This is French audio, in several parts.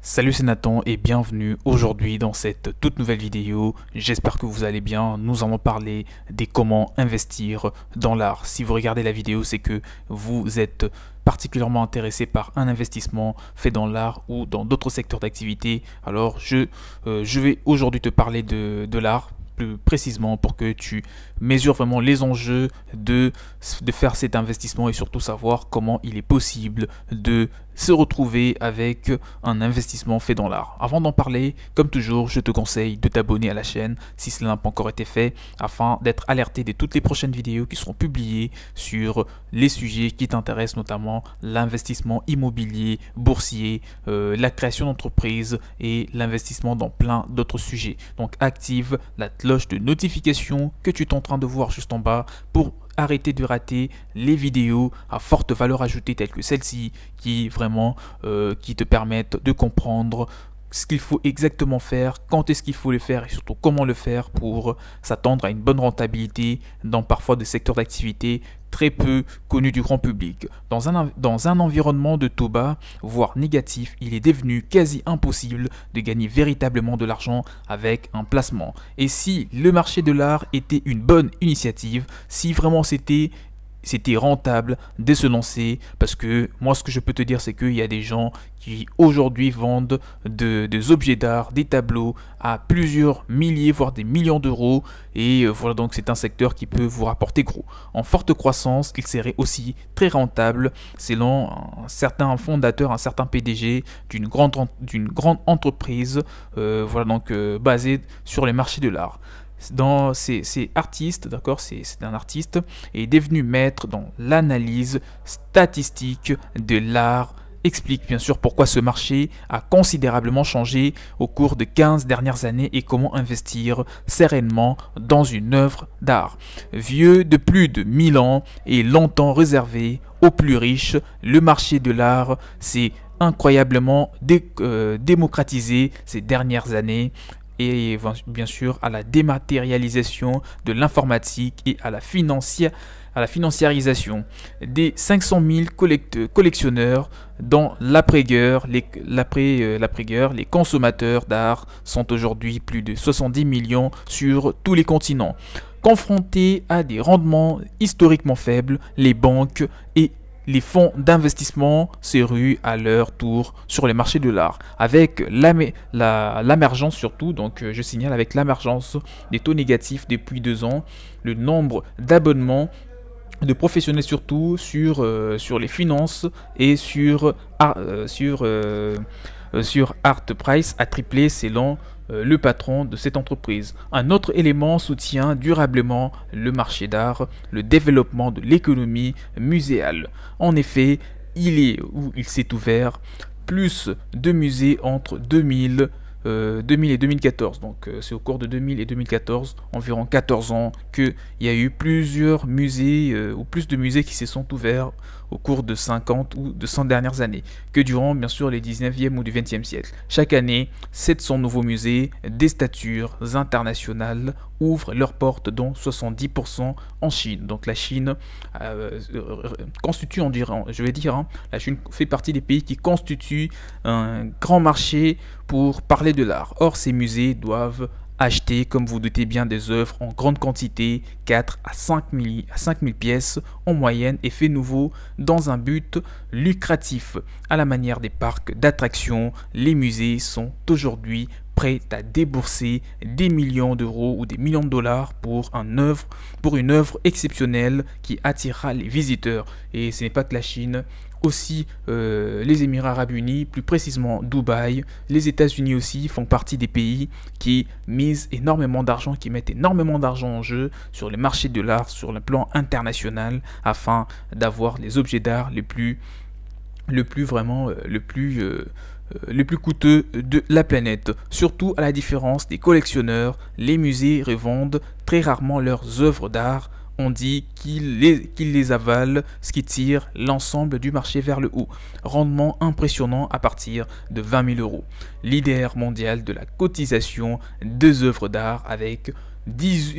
Salut, c'est Nathan et bienvenue aujourd'hui dans cette toute nouvelle vidéo. J'espère que vous allez bien. Nous allons parler des comment investir dans l'art. Si vous regardez la vidéo, c'est que vous êtes particulièrement intéressé par un investissement fait dans l'art ou dans d'autres secteurs d'activité. Alors je vais aujourd'hui te parler de l'art plus précisément pour que tu mesures vraiment les enjeux de faire cet investissement et surtout savoir comment il est possible de se retrouver avec un investissement fait dans l'art. Avant d'en parler, comme toujours, je te conseille de t'abonner à la chaîne si cela n'a pas encore été fait afin d'être alerté de toutes les prochaines vidéos qui seront publiées sur les sujets qui t'intéressent, notamment l'investissement immobilier, boursier, la création d'entreprise et l'investissement dans plein d'autres sujets. Donc active la cloche de notification que tu es en train de voir juste en bas pour arrêter de rater les vidéos à forte valeur ajoutée telles que celle-ci qui te permettent de comprendre ce qu'il faut exactement faire, quand est-ce qu'il faut le faire et surtout comment le faire pour s'attendre à une bonne rentabilité dans parfois des secteurs d'activité très peu connus du grand public. Dans un environnement de taux bas, voire négatif, il est devenu quasi impossible de gagner véritablement de l'argent avec un placement. Et si le marché de l'art était une bonne initiative, si vraiment c'était rentable de se lancer, parce que moi ce que je peux te dire c'est qu'il y a des gens qui aujourd'hui vendent des objets d'art, des tableaux à plusieurs milliers voire des millions d'euros et voilà, donc c'est un secteur qui peut vous rapporter gros. En forte croissance, il serait aussi très rentable selon un certain fondateur, un certain PDG d'une grande entreprise basée sur les marchés de l'art. Ces artistes, d'accord, c'est un artiste, est devenu maître dans l'analyse statistique de l'art, explique bien sûr pourquoi ce marché a considérablement changé au cours de 15 dernières années et comment investir sereinement dans une œuvre d'art. Vieux de plus de 1000 ans et longtemps réservé aux plus riches, le marché de l'art s'est incroyablement démocratisé ces dernières années, et bien sûr à la dématérialisation de l'informatique et à la financiarisation des 500 000 collectionneurs dans l'après-guerre. Les consommateurs d'art sont aujourd'hui plus de 70 millions sur tous les continents. Confrontés à des rendements historiquement faibles, les banques et les fonds d'investissement se ruent à leur tour sur les marchés de l'art. Avec l'émergence surtout, donc je signale avec l'émergence des taux négatifs depuis 2 ans, le nombre d'abonnements de professionnels surtout sur les finances et sur Artprice a triplé selon le patron de cette entreprise. Un autre élément soutient durablement le marché d'art, le développement de l'économie muséale. En effet, il s'est ouvert plus de musées entre 2000 et 2014. Donc c'est au cours de 2000 et 2014, environ 14 ans, qu'il y a eu plusieurs musées ou plus de musées qui se sont ouverts au cours de 50 ou de 100 dernières années, que durant bien sûr les 19e ou du 20e siècle. Chaque année, 700 nouveaux musées des statures internationales ouvrent leurs portes, dont 70% en Chine. Donc la Chine constitue, la Chine fait partie des pays qui constituent un grand marché pour parler de l'art. Or, ces musées doivent acheter, comme vous doutez bien, des œuvres en grande quantité, 4 à 5 000 pièces en moyenne, et fait nouveau dans un but lucratif. À la manière des parcs d'attractions, les musées sont aujourd'hui prêts à débourser des millions d'euros ou des millions de dollars pour une œuvre exceptionnelle qui attirera les visiteurs. Et ce n'est pas que la Chine, aussi les Émirats Arabes Unis, plus précisément Dubaï, les États-Unis aussi font partie des pays qui misent énormément d'argent, qui mettent énormément d'argent en jeu sur les marchés de l'art, sur le plan international, afin d'avoir les objets d'art les plus coûteux de la planète. Surtout à la différence des collectionneurs, les musées revendent très rarement leurs œuvres d'art. On dit qu'ils les avalent, ce qui tire l'ensemble du marché vers le haut. Rendement impressionnant à partir de 20 000 euros. Leader mondial de la cotisation des œuvres d'art avec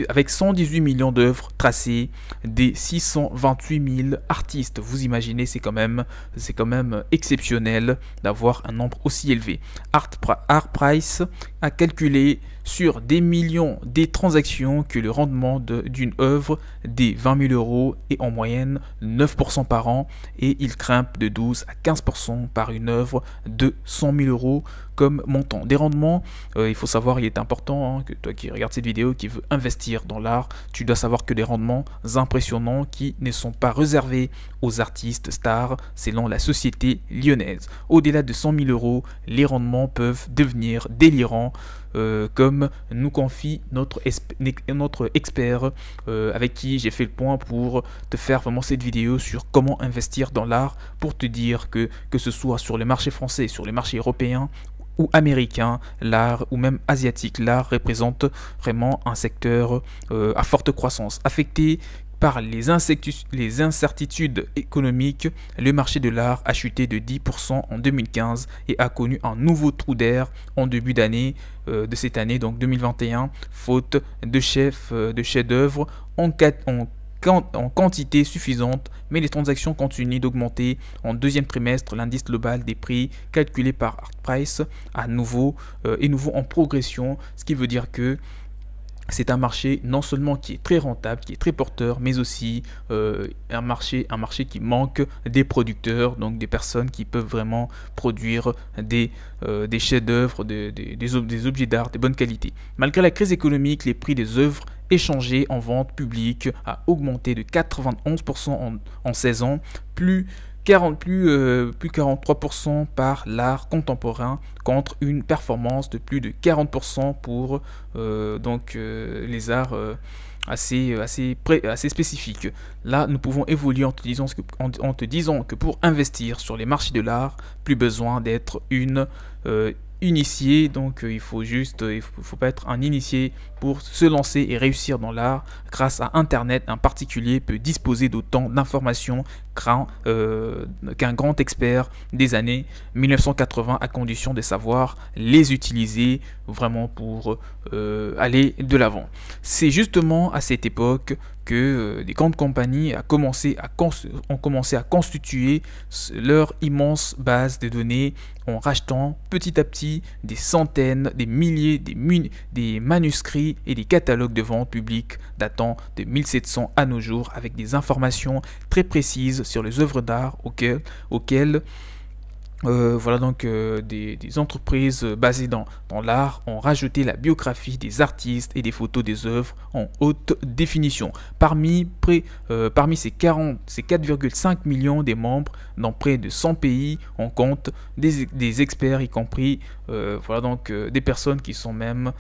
avec 118 millions d'œuvres tracées, des 628 000 artistes. Vous imaginez, c'est quand même exceptionnel d'avoir un nombre aussi élevé. Artprice a calculé sur des millions des transactions que le rendement d'une œuvre des 20 000 euros est en moyenne 9% par an, et il grimpe de 12 à 15% par une œuvre de 100 000 euros comme montant. Des rendements, il faut savoir, il est important, que toi qui regardes cette vidéo, qui veut investir dans l'art, tu dois savoir que des rendements impressionnants qui ne sont pas réservés aux artistes stars selon la société lyonnaise. Au-delà de 100 000 euros, les rendements peuvent devenir délirants, comme nous confie notre expert avec qui j'ai fait le point pour te faire vraiment cette vidéo sur comment investir dans l'art, pour te dire que ce soit sur les marchés français, sur les marchés européens ou américains, l'art, ou même asiatique, l'art représente vraiment un secteur à forte croissance. Affecté par les incertitudes économiques, le marché de l'art a chuté de 10% en 2015 et a connu un nouveau trou d'air en début d'année de cette année, donc 2021, faute de chefs-d'œuvre en quantité suffisante, mais les transactions continuent d'augmenter. En deuxième trimestre, l'indice global des prix calculé par Artprice est nouveau en progression, ce qui veut dire que c'est un marché non seulement qui est très rentable, qui est très porteur, mais aussi un marché qui manque des producteurs, donc des personnes qui peuvent vraiment produire des chefs-d'œuvre, des objets d'art de bonne qualité. Malgré la crise économique, les prix des œuvres échangées en vente publique a augmenté de 91% en 16 ans, plus 43% par l'art contemporain, contre une performance de plus de 40% pour les arts assez spécifiques. Là, nous pouvons évoluer en te disant que pour investir sur les marchés de l'art, plus besoin d'être initié, donc il faut pas être un initié pour se lancer et réussir dans l'art. Grâce à Internet, un particulier peut disposer d'autant d'informations qu'un grand expert des années 1980, à condition de savoir les utiliser vraiment pour aller de l'avant. C'est justement à cette époque que des grandes compagnies ont commencé à constituer leur immense base de données en rachetant petit à petit des centaines, des milliers, des manuscrits et des catalogues de vente publics datant de 1700 à nos jours, avec des informations très précises sur les œuvres d'art auxquelles des entreprises basées dans l'art ont rajouté la biographie des artistes et des photos des œuvres en haute définition. Parmi ces 4,5 millions de membres dans près de 100 pays, on compte des experts, y compris des personnes qui sont même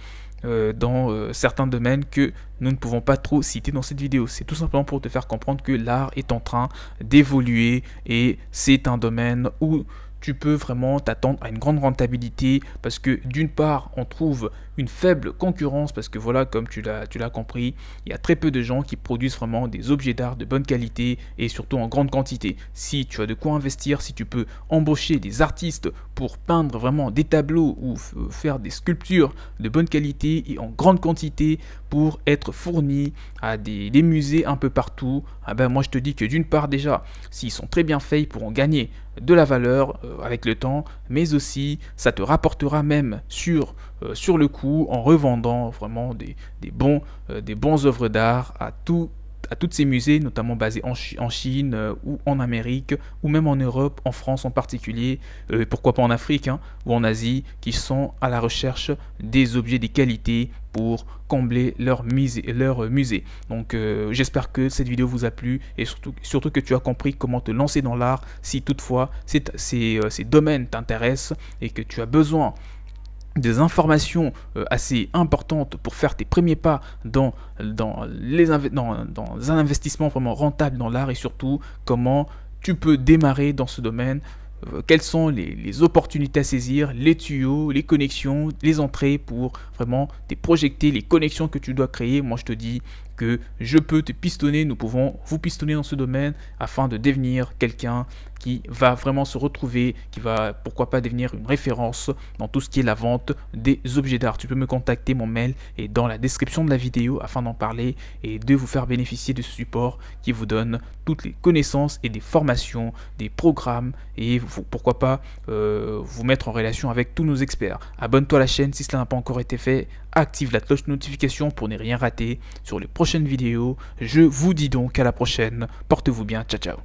dans certains domaines que nous ne pouvons pas trop citer dans cette vidéo. C'est tout simplement pour te faire comprendre que l'art est en train d'évoluer, et c'est un domaine où tu peux vraiment t'attendre à une grande rentabilité, parce que d'une part on trouve une faible concurrence, parce que voilà, comme tu l'as compris, il y a très peu de gens qui produisent vraiment des objets d'art de bonne qualité et surtout en grande quantité. Si tu as de quoi investir, si tu peux embaucher des artistes pour peindre vraiment des tableaux ou faire des sculptures de bonne qualité et en grande quantité pour être fournis à des musées un peu partout, moi je te dis que d'une part déjà, s'ils sont très bien faits, ils pourront gagner de la valeur avec le temps, mais aussi ça te rapportera même sur le coup, en revendant vraiment des bons œuvres d'art à toutes ces musées, notamment basés en Chine ou en Amérique, ou même en Europe, en France en particulier, pourquoi pas en Afrique ou en Asie, qui sont à la recherche des objets de qualité pour combler leur musée. Donc j'espère que cette vidéo vous a plu, et surtout que tu as compris comment te lancer dans l'art si toutefois ces domaines t'intéressent et que tu as besoin des informations assez importantes pour faire tes premiers pas dans un investissement vraiment rentable dans l'art, et surtout comment tu peux démarrer dans ce domaine. quelles sont les opportunités à saisir, les tuyaux, les connexions, les entrées pour vraiment te projeter les connexions que tu dois créer. Moi, je te dis que je peux te pistonner, nous pouvons vous pistonner dans ce domaine afin de devenir quelqu'un qui va vraiment se retrouver, qui va pourquoi pas devenir une référence dans tout ce qui est la vente des objets d'art. Tu peux me contacter, mon mail est dans la description de la vidéo afin d'en parler et de vous faire bénéficier de ce support qui vous donne toutes les connaissances et des formations, des programmes et pourquoi pas vous mettre en relation avec tous nos experts. Abonne-toi à la chaîne si cela n'a pas encore été fait, active la cloche de notification pour ne rien rater sur les prochaines vidéos. Je vous dis donc à la prochaine, portez-vous bien, ciao ciao.